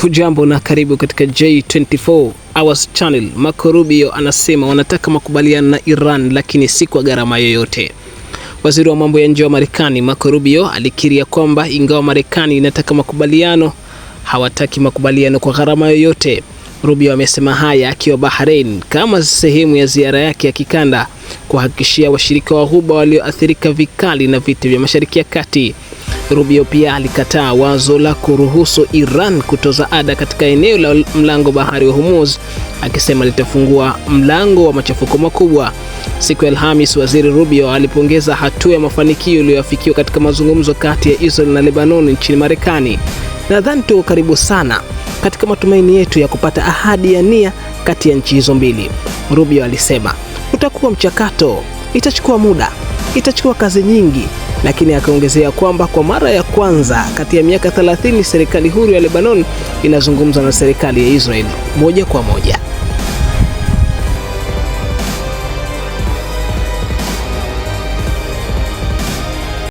Hujambo na karibu katika J24 Hours Channel. Marco Rubio anasema wanataka makubaliano na Iran lakini si kwa gharama yoyote. Waziri wa mambo ya nje wa Marekani Marco Rubio alikiria kwamba ingawa Marekani inataka makubaliano, hawataki makubaliano kwa gharama yoyote. Rubio amesema haya akiwa Bahrain kama sehemu ya ziara yake ya kikanda kuhakikishia washirika wa Ghuba walioathirika vikali na vita vya Mashariki ya Kati. Rubio pia alikataa wazo la kuruhusu Iran kutoza ada katika eneo la mlango bahari wa Hormuz, akisema litafungua mlango wa machafuko makubwa. Siku ya Alhamis, Waziri Rubio alipongeza hatua ya mafanikio iliyofikiwa katika mazungumzo kati ya Israel na Lebanon nchini Marekani. Nadhani tuko karibu sana katika matumaini yetu ya kupata ahadi ya nia kati ya nchi hizo mbili, Rubio alisema. Utakuwa mchakato, itachukua muda, itachukua kazi nyingi, lakini akaongezea kwamba kwa mara ya kwanza kati ya miaka 30 serikali huru ya Lebanon inazungumza na serikali ya Israel moja kwa moja.